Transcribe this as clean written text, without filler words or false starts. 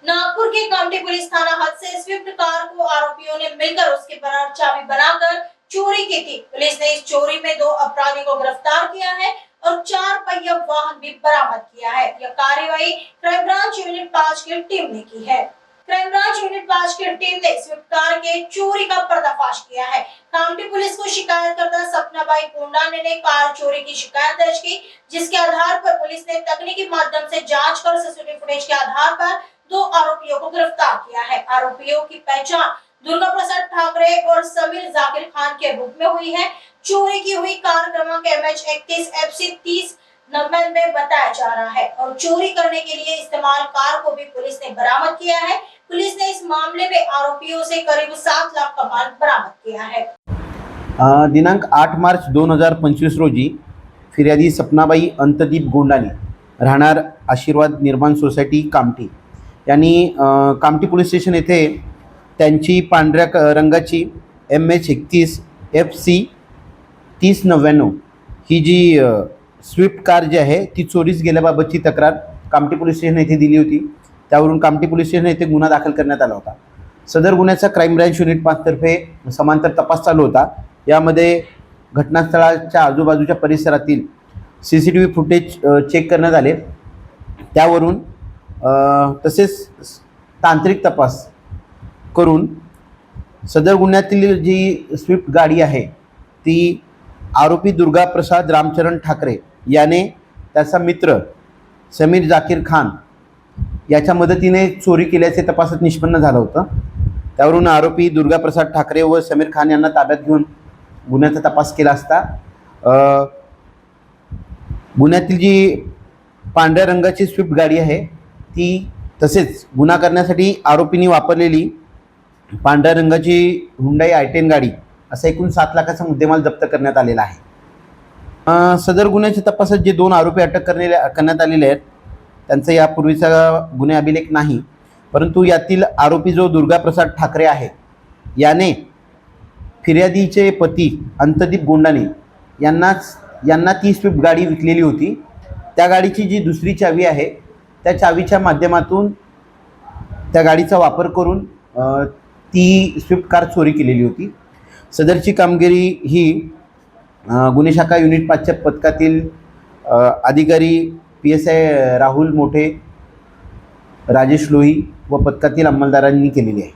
नागपुर के Kamthi police थाना हद से Swift car को आरोपियों ने मिलकर उसके बनार चाबी बनाकर चोरी की थी। पुलिस ने इस चोरी में 2 अपराधियों को गिरफ्तार किया है और 4 पहिया वाहन भी बरामद किया है। यह कार्यवाही क्राइम ब्रांच यूनिट 5 की टीम ने की है। क्राइम ब्रांच यूनिट 5 की टीम ने स्विफ्ट कार के चोरी का पर्दाफाश किया है। कामठी पुलिस को शिकायतकर्ता सपनाबाई कोंडाने ने कार चोरी की शिकायत दर्ज की, जिसके आधार पर पुलिस ने तकनीकी माध्यम से जांच कर सीसीटीवी फुटेज के आधार पर 2 आरोपियों को गिरफ्तार किया है। आरोपियों की पहचान दुर्गा प्रसाद ठाकरे और समीर जाकिर खान के रूप में हुई है। चोरी की हुई कार क्रमांक MH31 FC 3090 में बताया जा रहा है और चोरी करने के लिए इस्तेमाल कार को भी पुलिस ने बरामद किया है। पुलिस ने इस मामले में आरोपियों से करीब 7 लाख का माल बरामद किया है। दिनांक 8 मार्च 2025 रोजी फिर्यादी सपनाबाई अंतदीप गोंडाने राहणार आशीर्वाद निर्माण सोसायटी कामठी यांनी कामठी पोलीस स्टेशन येथे त्यांची पांढऱ्या रंगाची MH31 FC 3099 ही जी स्विफ्ट कार जी आहे ती चोरीस गेल्याबाबतची तक्रार कामठी पोलीस स्टेशन येथे दिली होती। त्यावरून कामठी पोलीस स्टेशन येथे गुन्हा दाखल करण्यात आला होता। सदर गुन्ह्याचा क्राईम ब्रांच युनिट 5 तर्फे समांतर तपास चालू होता। यामध्ये घटनास्थळाच्या आजूबाजूच्या परिसरातील CCTV फुटेज चेक करण्यात आले। त्यावरून तसेच तांत्रिक तपास करून सदर गुन्ह्यातील जी स्विफ्ट गाडी आहे ती आरोपी दुर्गा प्रसाद रामचरण ठाकरे याने त्याचा मित्र समीर जाकिर खान याच्या मदतीने चोरी केल्याचे तपासात निष्पन्न झालं होतं। त्यावरून आरोपी दुर्गा प्रसाद ठाकरे व समीर खान यांना ताब्यात घेऊन गुन्ह्याचा तपास केला असता गुन्ह्यातील जी पांढऱ्या रंगाची स्विफ्ट गाडी आहे ती तसेच गुन्हा करण्यासाठी आरोपींनी वापरलेली पांढऱ्या रंगाची हुंडाई i10 गाडी असा एकूण 7 लाखाचा मुद्देमाल जप्त करण्यात आलेला आहे। सदर गुन्ह्याच्या तपासात जे 2 आरोपी अटक करण्यात आलेले आहेत त्यांचा यापूर्वीचा गुन्हे अभिलेख नाही, परंतु यातील आरोपी जो दुर्गा प्रसाद ठाकरे आहे याने फिर्यादीचे पती अंतदीप गोंडाने यांना ती स्विफ्ट गाडी विकलेली होती। त्या गाडीची जी दुसरी चावी आहे त्या चावीच्या माध्यमातून त्या गाडीचा वापर करून ती स्विफ्ट कार चोरी केलेली होती। सदरची कामगिरी ही गुन्हे शाखा युनिट 5च्या पथकातील अधिकारी PSI राहुल मोठे, राजेश लोही व पथकातील अंमलदारांनी केलेली आहे।